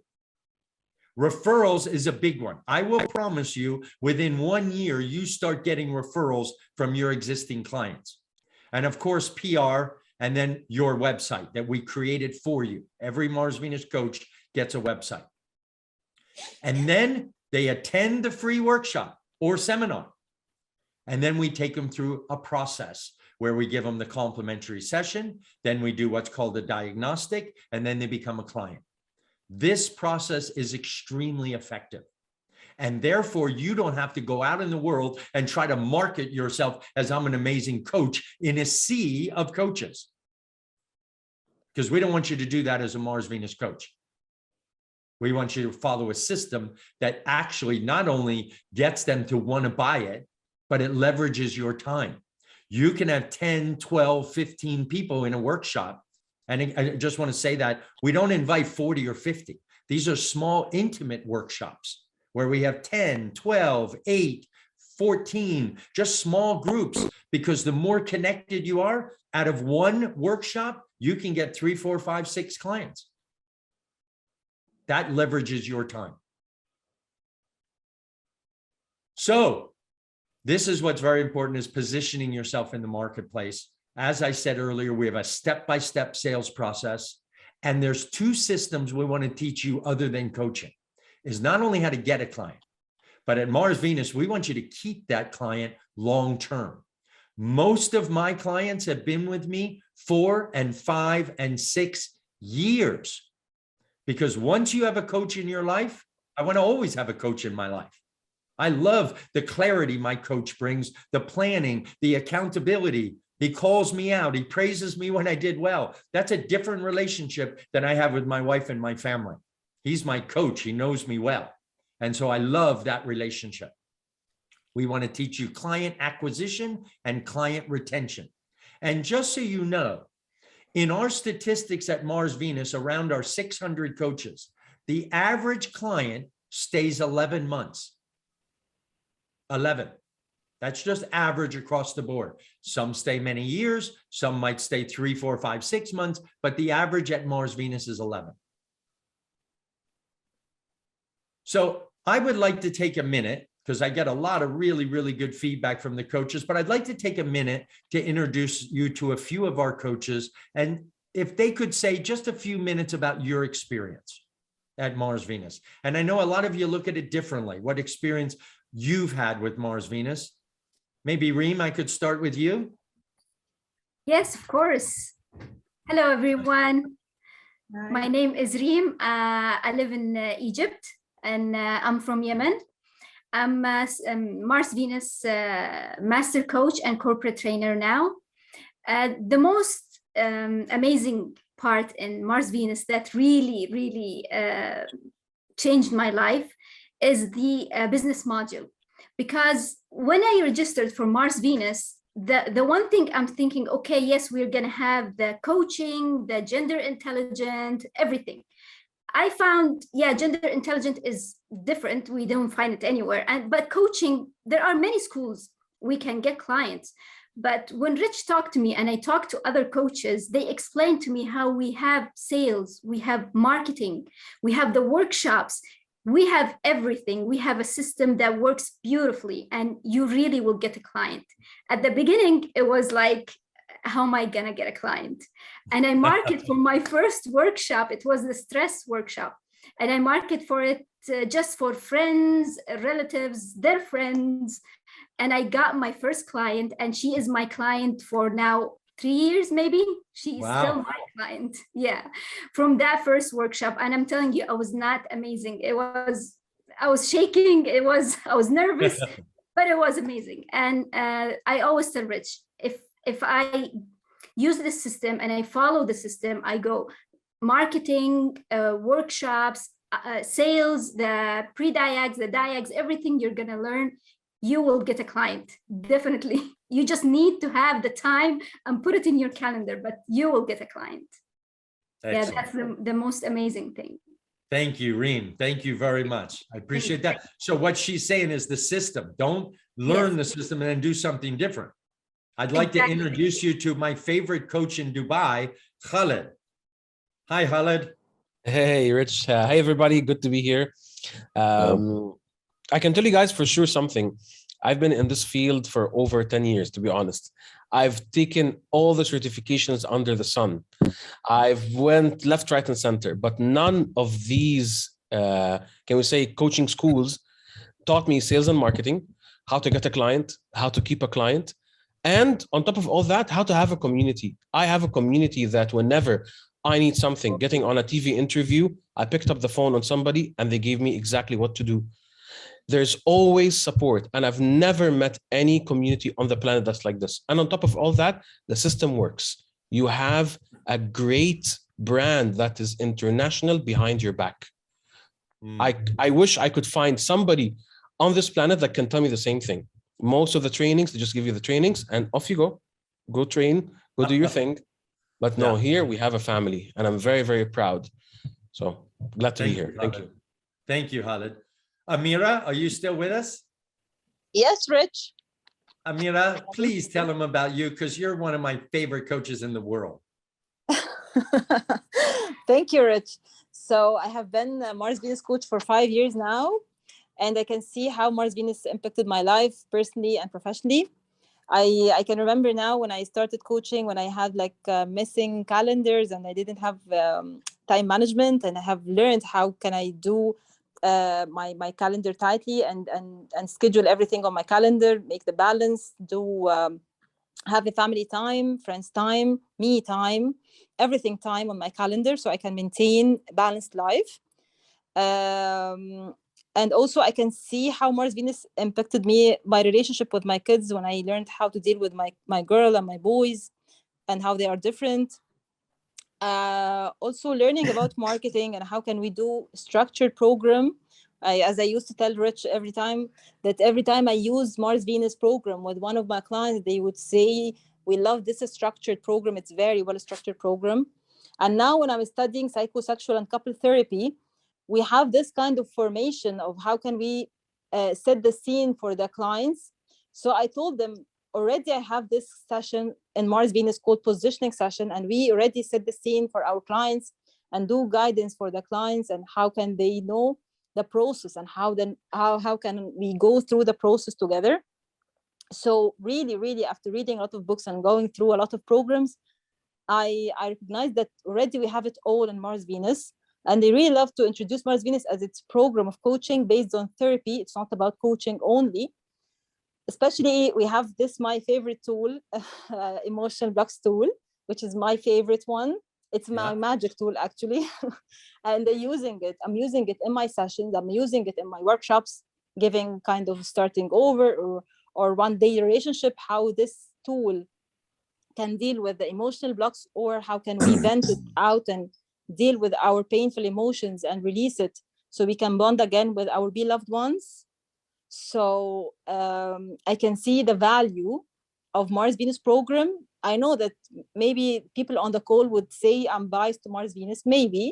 Referrals is a big one. I will promise you within 1 year, you start getting referrals from your existing clients. And of course, PR, and then your website that we created for you. Every Mars Venus coach gets a website. And then they attend the free workshop or seminar. And then we take them through a process where we give them the complimentary session. Then we do what's called a diagnostic, and then they become a client. This process is extremely effective. And therefore, you don't have to go out in the world and try to market yourself as I'm an amazing coach in a sea of coaches. Because we don't want you to do that as a Mars Venus coach. We want you to follow a system that actually not only gets them to want to buy it, but it leverages your time. You can have 10, 12, 15 people in a workshop. And I just want to say that we don't invite 40 or 50. These are small, intimate workshops where we have 10, 12, 8, 14, just small groups, because the more connected you are, out of one workshop, you can get 3, 4, 5, 6 clients. That leverages your time. So this is what's very important, is positioning yourself in the marketplace. As I said earlier, we have a step-by-step sales process, and there's 2 systems we want to teach you other than coaching. Is not only how to get a client, but at Mars Venus, we want you to keep that client long-term. Most of my clients have been with me 4 and 5 and 6 years, because once you have a coach in your life, I want to always have a coach in my life. I love the clarity my coach brings, the planning, the accountability. He calls me out. He praises me when I did well. That's a different relationship than I have with my wife and my family. He's my coach. He knows me well. And so I love that relationship. We want to teach you client acquisition and client retention. And just so you know, in our statistics at Mars Venus, around our 600 coaches, the average client stays 11 months. 11. That's just average across the board. Some stay many years, some might stay 3, 4, 5, 6 months, but the average at Mars Venus is 11. So I would like to take a minute, because I get a lot of really, really good feedback from the coaches, but I'd like to take a minute to introduce you to a few of our coaches. And if they could say just a few minutes about your experience at Mars Venus. And I know a lot of you look at it differently, what experience you've had with Mars Venus. Maybe Reem, I could start with you. Yes, of course. Hello, everyone. My name is Reem. I live in Egypt, and I'm from Yemen. I'm Mars Venus master coach and corporate trainer now. The most amazing part in Mars Venus that really changed my life is the business module. Because when I registered for Mars Venus, the one thing I'm thinking, okay, yes, we're gonna have the coaching, the gender intelligent, everything. I found, yeah, gender intelligent is different. We don't find it anywhere. But coaching, there are many schools we can get clients. But when Rich talked to me and I talked to other coaches, they explained to me how we have sales, we have marketing, we have the workshops, we have everything. We have a system that works beautifully, and you really will get a client. At the beginning, it was like, how am I gonna get a client? And I market for my first workshop. It was the stress workshop. And I market for it just for friends, relatives, their friends. And I got my first client, and she is my client for now 3 years, maybe. She's still my client. Yeah, from that first workshop. And I'm telling you, I was not amazing. I was shaking. I was nervous, but it was amazing. And I always tell Rich, if I use the system and I follow the system, I go marketing, workshops, sales, the pre-diags, the diags, everything you're gonna learn, you will get a client, definitely. You just need to have the time and put it in your calendar, but you will get a client. Excellent. Yeah, that's the most amazing thing. Thank you, Reem. Thank you very much. I appreciate that. So what she's saying is the system. Don't learn the system and then do something different. I'd like to introduce you to my favorite coach in Dubai, Khaled. Hi, Khaled. Hey, Rich. Hi, everybody. Good to be here. I can tell you guys for sure something. I've been in this field for over 10 years, to be honest. I've taken all the certifications under the sun. I've went left, right, and center, but none of these, can we say, coaching schools taught me sales and marketing, how to get a client, how to keep a client, and on top of all that, how to have a community. I have a community that whenever I need something, getting on a TV interview, I picked up the phone on somebody and they gave me exactly what to do. There's always support, and I've never met any community on the planet that's like this. And on top of all that, the system works. You have a great brand that is international behind your back. I wish I could find somebody on this planet that can tell me the same thing. Most of the trainings, they just give you the trainings and off you go. Go train, go do your thing. But no, here we have a family, and I'm very, very proud. So glad to be here. Thank you. Thank you, Khaled. Amira, are you still with us? Yes, Rich. Amira, please tell them about you, because you're one of my favorite coaches in the world. Thank you, Rich. So I have been a Mars Venus coach for 5 years now, and I can see how Mars Venus impacted my life personally and professionally. I can remember now when I started coaching, when I had like missing calendars and I didn't have time management, and I have learned how can I do my calendar tightly and schedule everything on my calendar, make the balance, do have a family time, friends time, me time, everything time on my calendar, so I can maintain a balanced life. And also I can see how Mars Venus impacted me, my relationship with my kids, when I learned how to deal with my girl and my boys and how they are different. Also learning about marketing and how can we do structured program. As I used to tell Rich every time I use Mars Venus program with one of my clients, they would say, we love this structured program. It's very well structured program. And now when I'm studying psychosexual and couple therapy, we have this kind of formation of how can we set the scene for the clients. So I told them, already I have this session in Mars Venus called positioning session, and we already set the scene for our clients and do guidance for the clients and how can they know the process and how can we go through the process together. So really after reading a lot of books and going through a lot of programs, I recognize that already we have it all in Mars Venus. And they really love to introduce Mars Venus as its program of coaching based on therapy. It's not about coaching only. Especially, we have this, my favorite tool, emotional blocks tool, which is my favorite one. It's my Yeah. magic tool, actually. And I'm using it in my sessions. I'm using it in my workshops, giving kind of starting over or one day relationship, how this tool can deal with the emotional blocks, or how can we vent it out and deal with our painful emotions and release it so we can bond again with our beloved ones. So I can see the value of Mars Venus program. I know that maybe people on the call would say I'm biased to Mars Venus. Maybe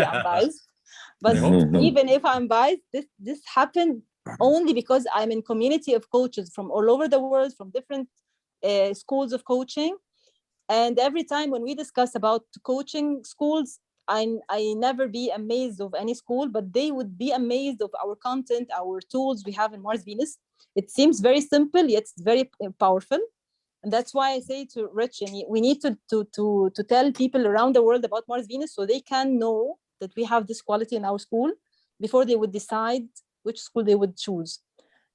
I'm biased, but I hope so. even if I'm biased, this happened only because I'm in community of coaches from all over the world, from different schools of coaching. And every time when we discuss about coaching schools, I never be amazed of any school, but they would be amazed of our content, our tools we have in Mars Venus. It seems very simple, yet it's very powerful. And that's why I say to Rich, we need to tell people around the world about Mars Venus so they can know that we have this quality in our school before they would decide which school they would choose.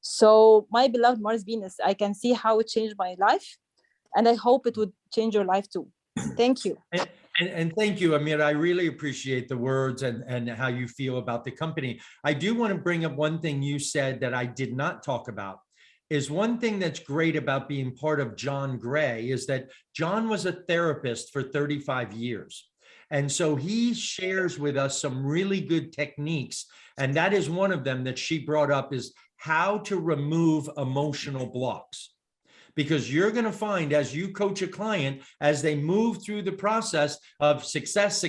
So my beloved Mars Venus, I can see how it changed my life. And I hope it would change your life too. Thank you. And thank you, Amir. I really appreciate the words and how you feel about the company. I do want to bring up one thing you said that I did not talk about. Is one thing that's great about being part of John Gray is that John was a therapist for 35 years. And so he shares with us some really good techniques. And that is one of them that she brought up, is how to remove emotional blocks. Because you're going to find, as you coach a client, as they move through the process of success,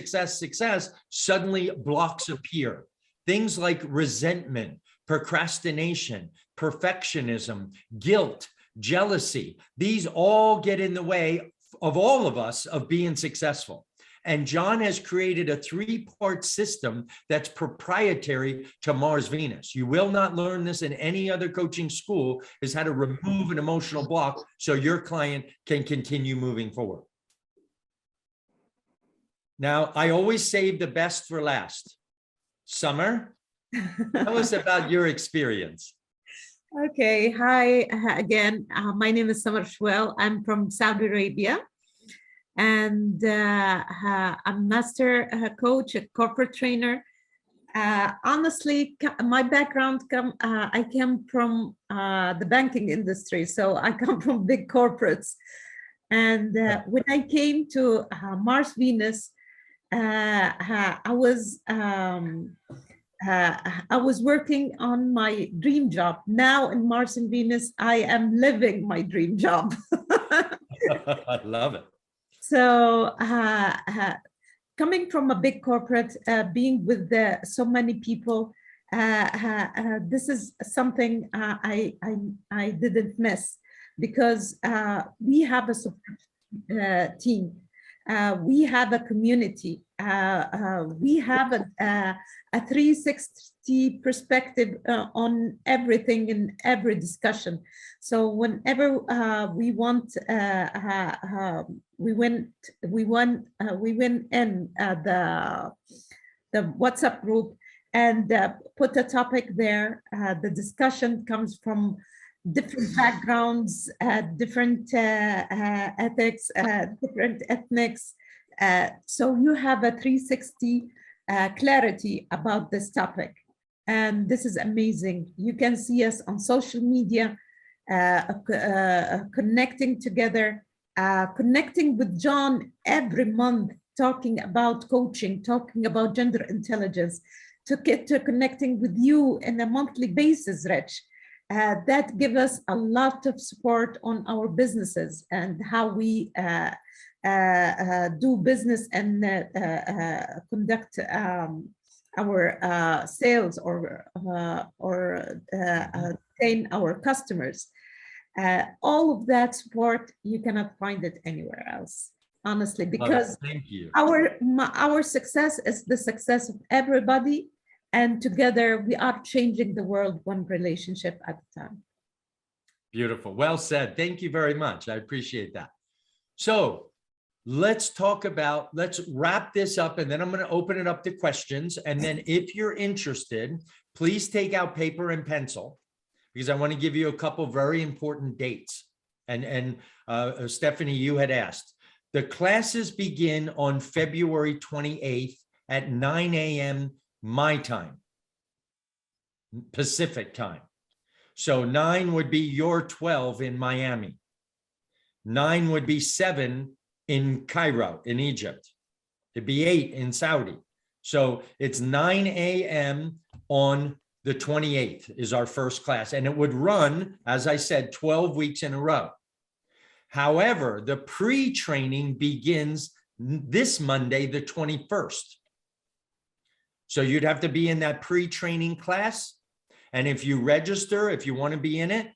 suddenly blocks appear. Things like resentment, procrastination, perfectionism, guilt, jealousy. These all get in the way of all of us of being successful. And John has created a 3-part system that's proprietary to Mars Venus. You will not learn this in any other coaching school, is how to remove an emotional block so your client can continue moving forward. Now, I always save the best for last. Summer, tell us about your experience. Okay, hi again. My name is Summer Shwell. I'm from Saudi Arabia. And I'm master coach, a corporate trainer. Honestly, my background I came from the banking industry, so I come from big corporates. And when I came to Mars Venus, I was working on my dream job. Now in Mars and Venus, I am living my dream job. I love it. So coming from a big corporate, being with so many people, this is something I didn't miss, because we have a support team. We have a community. We have a 360 perspective on everything in every discussion. So whenever we went in the WhatsApp group and put a topic there. The discussion comes from different backgrounds, different ethics, different ethnics. So you have a 360 clarity about this topic. And this is amazing. You can see us on social media, connecting together, connecting with John every month, talking about coaching, talking about gender intelligence, to get to connecting with you on a monthly basis, Rich. That give us a lot of support on our businesses and how we do business and conduct our sales or retain our customers. All of that support, you cannot find it anywhere else, honestly, because thank you. Our success is the success of everybody. And together we are changing the world one relationship at a time. Beautiful. Well said. Thank you very much. I appreciate that. So let's wrap this up, and then I'm going to open it up to questions. And then if you're interested, please take out paper and pencil, because I want to give you a couple very important dates. And Stephanie, you had asked. The classes begin on February 28th at 9 a.m. my time, Pacific time. So 9 would be your 12 in Miami. 9 would be 7 in Cairo, in Egypt. It'd be 8 in Saudi. So it's 9 a.m. on the 28th is our first class. And it would run, as I said, 12 weeks in a row. However, the pre-training begins this Monday, the 21st. So you'd have to be in that pre-training class. And if you register, if you want to be in it,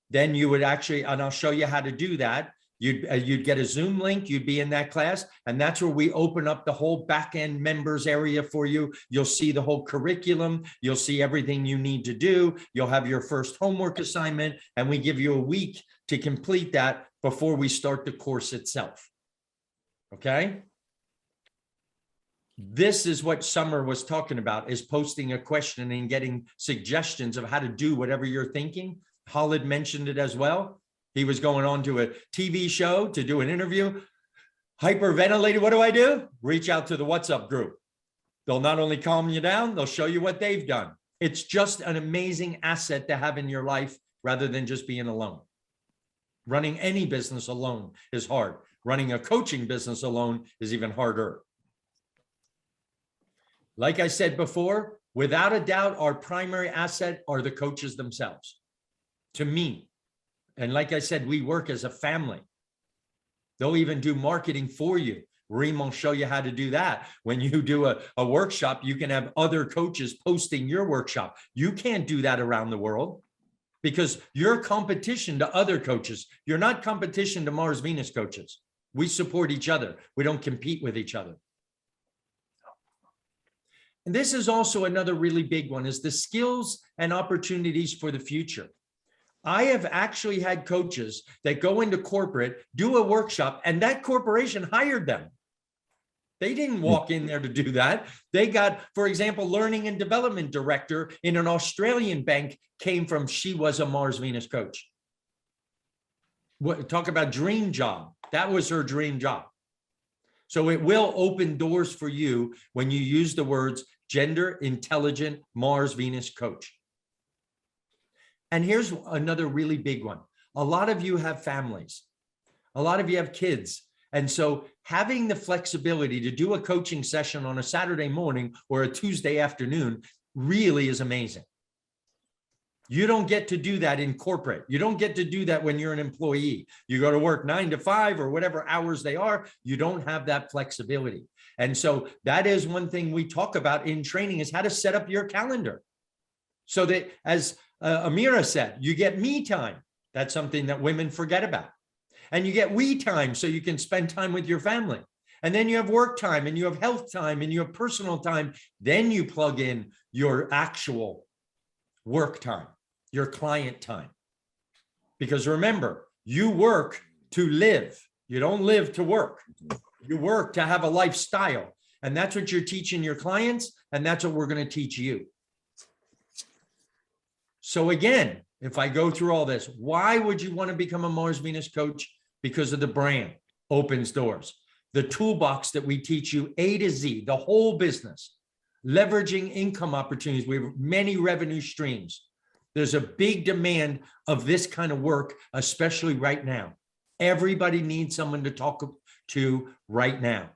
then you would actually, and I'll show you how to do that. You'd get a Zoom link, you'd be in that class, and that's where we open up the whole back-end members area for you. You'll see the whole curriculum, you'll see everything you need to do, you'll have your first homework assignment, and we give you a week to complete that before we start the course itself. Okay? This is what Summer was talking about, is posting a question and getting suggestions of how to do whatever you're thinking. Khalid mentioned it as well. He was going on to a TV show to do an interview. Hyperventilated, what do? Reach out to the WhatsApp group. They'll not only calm you down, they'll show you what they've done. It's just an amazing asset to have in your life rather than just being alone. Running any business alone is hard. Running a coaching business alone is even harder. Like I said before, without a doubt, our primary asset are the coaches themselves. To me, and like I said, we work as a family. They'll even do marketing for you. Reem will show you how to do that. When you do a workshop, you can have other coaches posting your workshop. You can't do that around the world because you're competition to other coaches. You're not competition to Mars Venus coaches. We support each other. We don't compete with each other. And this is also another really big one, is the skills and opportunities for the future. I have actually had coaches that go into corporate, do a workshop, and that corporation hired them. They didn't walk in there to do that. They got, for example, learning and development director in an Australian bank came from, she was a Mars Venus coach. Talk about dream job. That was her dream job. So it will open doors for you when you use the words gender intelligent Mars Venus coach. And here's another really big one. A lot of you have families. A lot of you have kids. And so having the flexibility to do a coaching session on a Saturday morning or a Tuesday afternoon really is amazing. You don't get to do that in corporate. You don't get to do that when you're an employee. You go to work 9 to 5 or whatever hours they are. You don't have that flexibility. And so that is one thing we talk about in training, is how to set up your calendar so that, as Amira said, you get me time. That's something that women forget about. And you get we time so you can spend time with your family. And then you have work time and you have health time and you have personal time. Then you plug in your actual work time, your client time. Because remember, you work to live. You don't live to work. You work to have a lifestyle. And that's what you're teaching your clients. And that's what we're going to teach you. So again, if I go through all this, why would you want to become a Mars Venus coach? Because of the brand opens doors. The toolbox that we teach you A to Z, the whole business, leveraging income opportunities. We have many revenue streams. There's a big demand of this kind of work, especially right now. Everybody needs someone to talk to right now.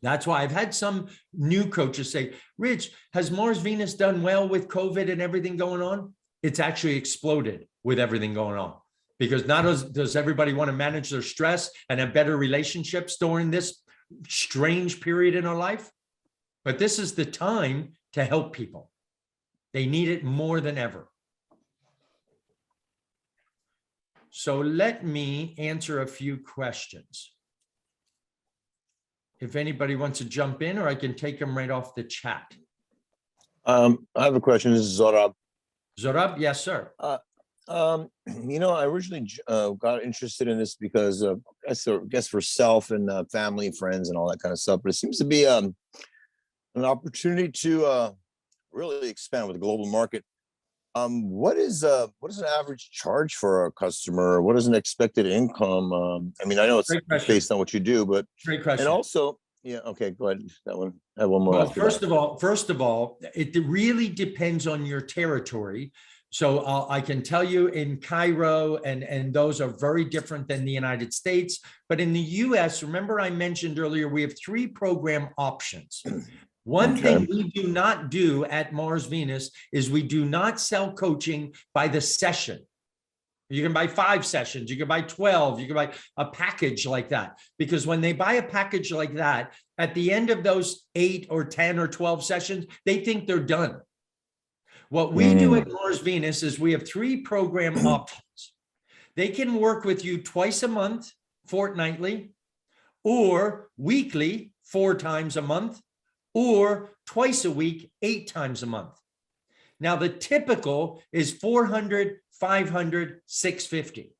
That's why I've had some new coaches say, Rich, has Mars Venus done well with COVID and everything going on? It's actually exploded with everything going on, because not only does everybody want to manage their stress and have better relationships during this strange period in our life, but this is the time to help people. They need it more than ever. So let me answer a few questions. If anybody wants to jump in, or I can take them right off the chat. I have a question. This is Zorab. Zorab, yes, sir. You know, I originally got interested in this because I guess for self and family, friends, and all that kind of stuff. But it seems to be an opportunity to really expand with the global market. What is an average charge for a customer? What is an expected income? I mean, I know it's Great question. based on what you do, but, Great and question. also, yeah, okay, go ahead. That one, I have one more Well, after first that. of all, it really depends on your territory. So I can tell you in Cairo, and those are very different than the United States. But in the US, remember I mentioned earlier, we have 3 program options. One Okay. thing we do not do at Mars Venus is we do not sell coaching by the session. You can buy 5 sessions, you can buy 12, you can buy a package like that. Because when they buy a package like that, at the end of those 8 or 10 or 12 sessions, they think they're done. What we do at Mars Venus is we have 3 program options. They can work with you twice a month, fortnightly, or weekly, 4 times a month, or twice a week, 8 times a month. Now, the typical is $400, $500, $650.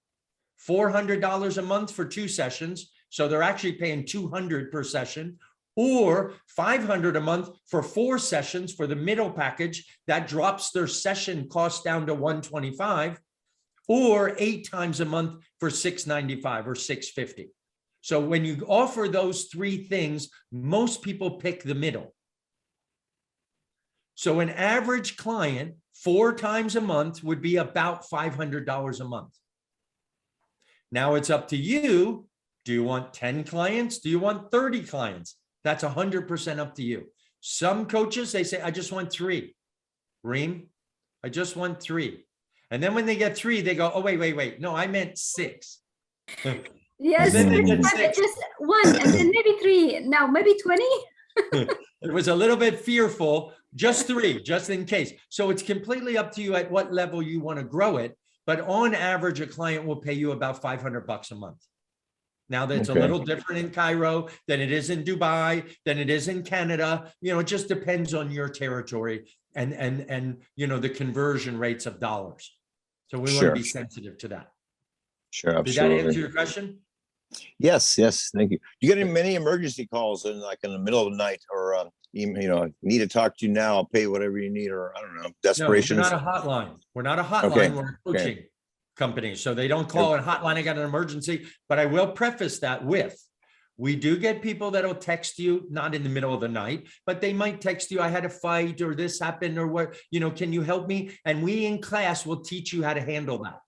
$400 a month for 2 sessions. So they're actually paying $200 per session, or $500 a month for 4 sessions for the middle package. That drops their session cost down to $125, or 8 times a month for $695 or $650. So when you offer those 3 things, most people pick the middle. So an average client 4 times a month would be about $500 a month. Now it's up to you. Do you want 10 clients? Do you want 30 clients? That's 100% up to you. Some coaches, they say, I just want 3. Reem, I just want 3. And then when they get 3, they go, oh, wait. No, I meant 6. Yes, then they first get time 6. just 1 and then maybe 3. Now maybe 20. It was a little bit fearful, just 3, just in case. So it's completely up to you at what level you want to grow it. But on average, a client will pay you about $500 a month. Now that's a Okay. little different in Cairo than it is in Dubai, than it is in Canada. You know, it just depends on your territory and you know, the conversion rates of dollars. So we want Sure. to be sensitive to that. Sure, Did that answer absolutely. your question? Yes, thank you. You get many emergency calls in like in the middle of the night, or you know, need to talk to you now, I'll pay whatever you need, or I don't know, No, we're desperations. not a hotline. We're not a hotline. Okay, We're a coaching company. So they don't call it a hotline. I got an emergency. But I will preface that with, we do get people that'll text you, not in the middle of the night, but they might text you, I had a fight or this happened or what, you know, can you help me? And we in class will teach you how to handle that.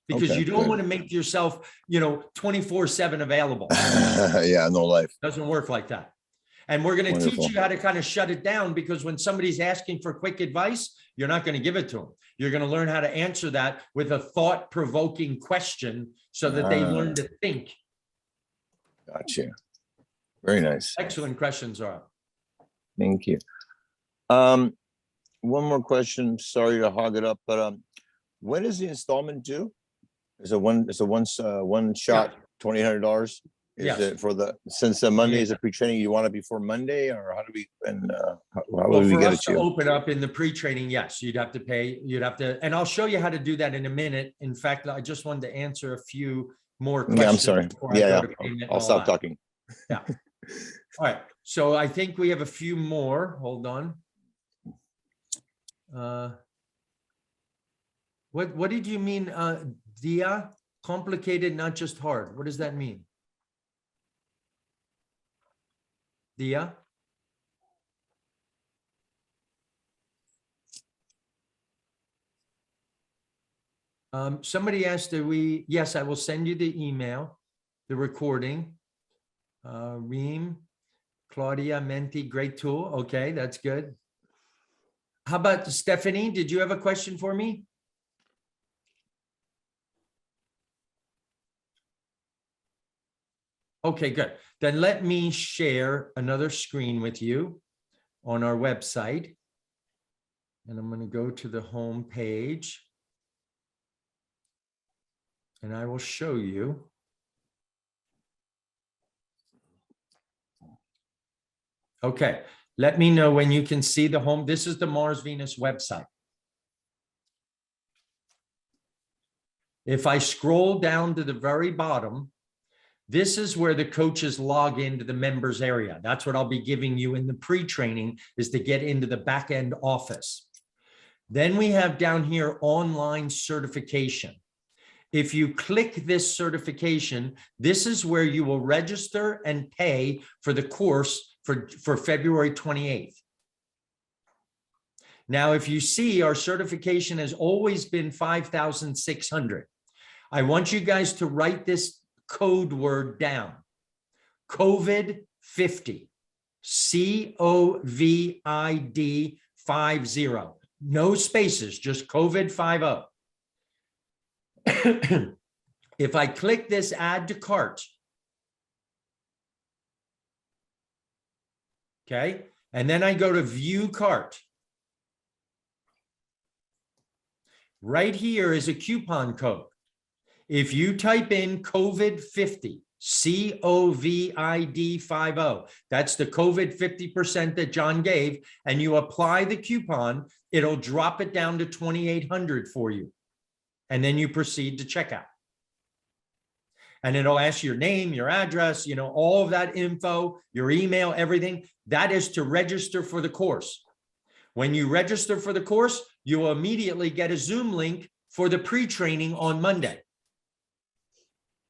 Because Okay, you don't good. want to make yourself, you know, 24/7 available. Yeah, no life. Doesn't work like that. And we're going to teach Wonderful. you how to kind of shut it down, because when somebody's asking for quick advice, you're not going to give it to them. You're going to learn how to answer that with a thought-provoking question so that they learn to think. Gotcha. Very nice. Excellent questions, are. Thank you. One more question. Sorry to hog it up, but when is the installment due? Is it one shot, $2,800? Is Yes. it for since Monday is a pre-training, you want it before Monday, or how do we, and how Well, do we for get us it to to you? open up in the pre-training, yes, you'd have to pay, and I'll show you how to do that in a minute. In fact, I just wanted to answer a few more questions. Yeah, I'm sorry. before I Yeah, go to payment and I'll all stop that. talking. All right, so I think we have a few more. Hold on. What did you mean, Dia? Complicated, not just hard. What does that mean? Dia? Somebody asked, yes, I will send you the email, the recording. Reem, Claudia, Menti, great tool. Okay, that's good. How about Stephanie? Did you have a question for me? Okay, good. Then let me share another screen with you on our website. And I'm going to go to the home page. And I will show you. Okay, let me know when you can see the home. This is the Mars Venus website. If I scroll down to the very bottom, this is where the coaches log into the members area. That's what I'll be giving you in the pre-training, is to get into the back end office. Then we have down here online certification. If you click this certification, this is where you will register and pay for the course for February 28th. Now, if you see, our certification has always been 5,600. I want you guys to write this code word down. COVID 50. COVID 50. No spaces, just COVID 50. If I click this add to cart, okay, and then I go to view cart, right here is a coupon code. If you type in COVID 50, COVID 50, that's the COVID 50% that John gave, and you apply the coupon, it'll drop it down to 2,800 for you. And then you proceed to checkout. And it'll ask your name, your address, you know, all of that info, your email, everything. That is to register for the course. When you register for the course, you will immediately get a Zoom link for the pre-training on Monday.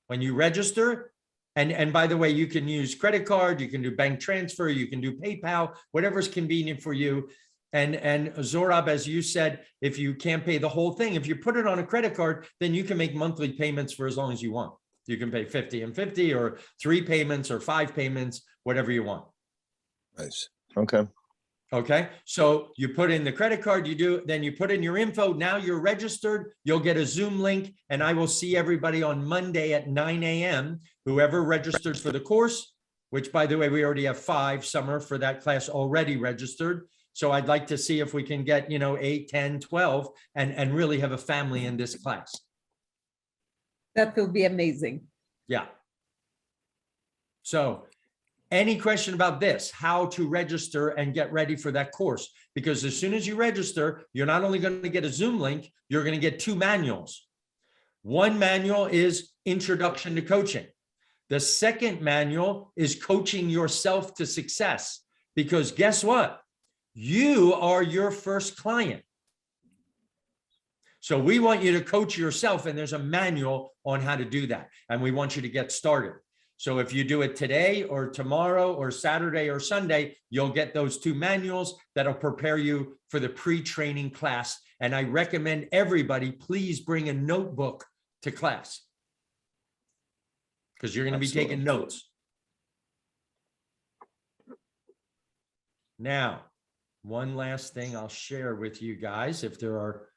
When you register, and by the way, you can use credit card, you can do bank transfer, you can do PayPal, whatever's convenient for you. And Zorab, as you said, if you can't pay the whole thing, if you put it on a credit card, then you can make monthly payments for as long as you want. You can pay 50 and 50 or 3 payments or 5 payments, whatever you want. Nice. Okay. Okay. So you put in the credit card, then you put in your info. Now you're registered. You'll get a Zoom link, and I will see everybody on Monday at 9 a.m. Whoever registers for the course, which by the way, we already have 5 summer for that class already registered. So I'd like to see if we can get, 8, 10, 12 and really have a family in this class. That will be amazing. Yeah. So any question about this, how to register and get ready for that course? Because as soon as you register, you're not only going to get a Zoom link, you're going to get 2 manuals. One manual is Introduction to Coaching. The second manual is Coaching Yourself to Success. Because guess what? You are your first client. So we want you to coach yourself, and there's a manual on how to do that. And we want you to get started. So if you do it today or tomorrow or Saturday or Sunday, you'll get those 2 manuals that'll prepare you for the pre-training class. And I recommend everybody, please bring a notebook to class, because you're going to be taking notes. Now, one last thing I'll share with you guys, if there are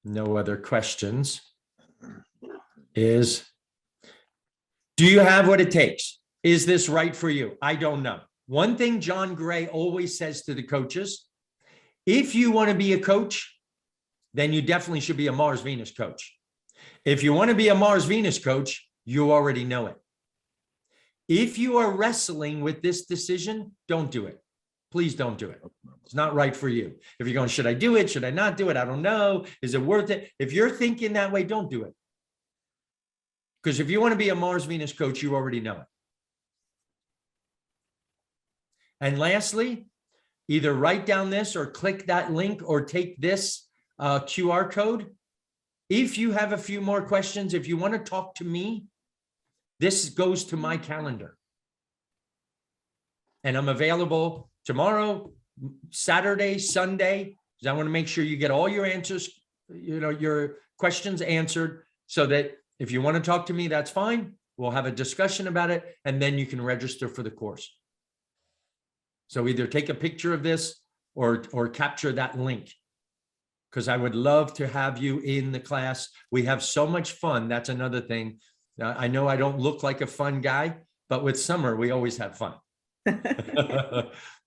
no other questions, is, do you have what it takes? Is this right for you? I don't know. One thing John Gray always says to the coaches, if you want to be a coach, then you definitely should be a Mars Venus coach. If you want to be a Mars Venus coach, you already know it. If you are wrestling with this decision, don't do it. Please don't do it. It's not right for you. If you're going, should I do it? Should I not do it? I don't know. Is it worth it? If you're thinking that way, don't do it. Because if you want to be a Mars Venus coach, you already know it. And lastly, either write down this or click that link or take this QR code. If you have a few more questions, if you want to talk to me, this goes to my calendar. And I'm available tomorrow, Saturday, Sunday, because I want to make sure you get all your answers, your questions answered, so that if you want to talk to me, that's fine. We'll have a discussion about it, and then you can register for the course. So either take a picture of this or capture that link, because I would love to have you in the class. We have so much fun. That's another thing. I know I don't look like a fun guy, but with Summer, we always have fun.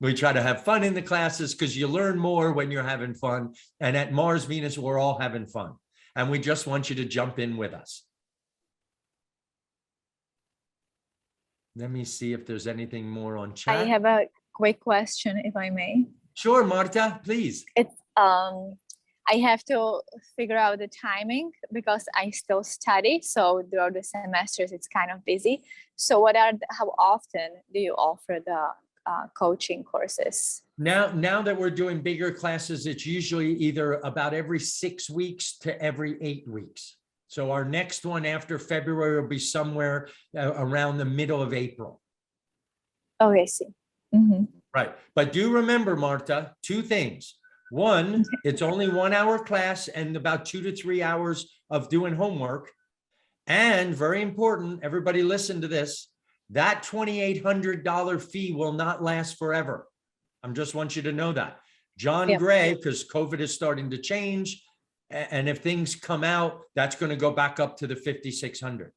We try to have fun in the classes because you learn more when you're having fun. And at Mars Venus, we're all having fun. And we just want you to jump in with us. Let me see if there's anything more on chat. I have a quick question, if I may. Sure, Marta, please. It's I have to figure out the timing because I still study. So throughout the semesters, it's kind of busy. So how often do you offer the coaching courses. Now that we're doing bigger classes, it's usually either about every 6 weeks to every 8 weeks. So our next one after February will be somewhere around the middle of April. Oh, I see. Mhm. Right. But do remember, Marta, 2 things. One, it's only 1 hour class and about 2 to 3 hours of doing homework. And very important, everybody listen to this, that $2,800 fee will not last forever. I just want you to know that. John Yeah. Gray, because COVID is starting to change, and if things come out, that's going to go back up to the 5,600.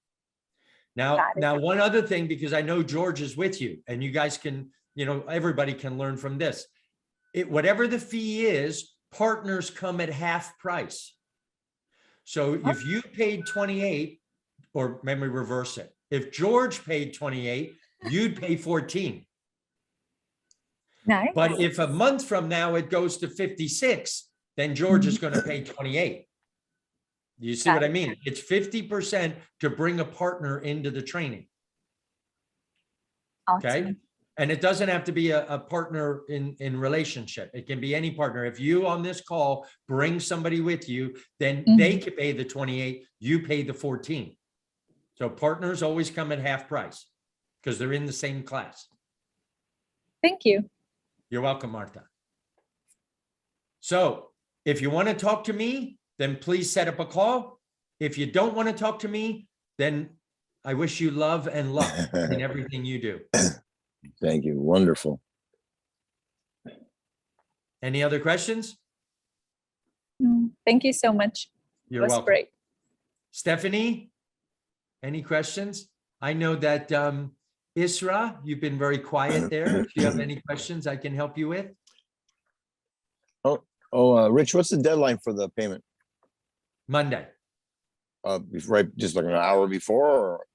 Now, Got it. one other thing, because I know George is with you and you guys can, everybody can learn from this. Whatever the fee is, partners come at half price. So if you paid 28, or maybe reverse it. If George paid 28, you'd pay 14. Nice. But if a month from now it goes to 56, then George is going to pay 28. You see what I mean? It's 50% to bring a partner into the training. Okay. Awesome. And it doesn't have to be a partner in relationship. It can be any partner. If you on this call bring somebody with you, then they can pay the 28, you pay the 14. So partners always come at half price because they're in the same class. Thank you. You're welcome, Marta. So if you want to talk to me, then please set up a call. If you don't want to talk to me, then I wish you love and luck in everything you do. Thank you. Wonderful. Any other questions? Thank you so much. You're It was welcome. great. Stephanie, any questions? I know that Isra, you've been very quiet there. If you have any questions I can help you with? Rich, what's the deadline for the payment? Monday. Right, just like an hour before, or?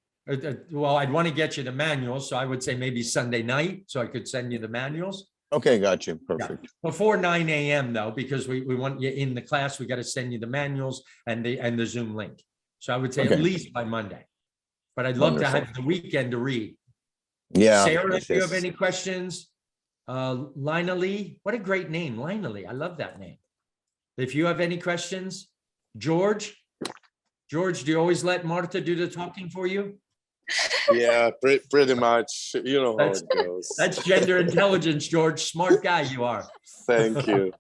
Well, I'd want to get you the manuals, so I would say maybe Sunday night, so I could send you the manuals. Okay, got you. Perfect. Before 9 a.m. though, because we want you in the class, we got to send you the manuals and the Zoom link. So I would say at Okay. least by Monday. But I'd love to Wonderful. have the weekend to read. Yeah. Sarah, yes, if you have yes. any questions, Lina Lee, what a great name, Lina Lee. I love that name. If you have any questions, George, do you always let Marta do the talking for you? Yeah, pretty much. You know how That's- it goes. That's gender intelligence, George. Smart guy you are. Thank you.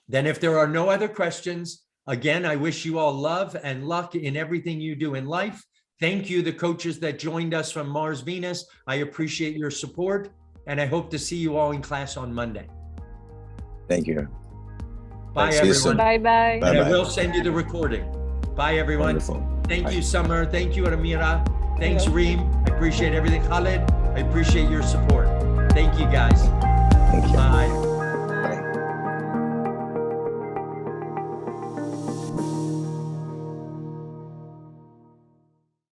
Then if there are no other questions, again, I wish you all love and luck in everything you do in life. Thank you, the coaches that joined us from Mars Venus. I appreciate your support, and I hope to see you all in class on Monday. Thank you. Bye, See you soon. everyone. Bye-bye. Bye. And I Bye-bye. will send you the recording. Bye, everyone. Wonderful. Thank Bye. you, Summer. Thank you, Ramira. Thanks, Reem. I appreciate everything. Khaled, I appreciate your support. Thank you, guys. Thank you. Bye.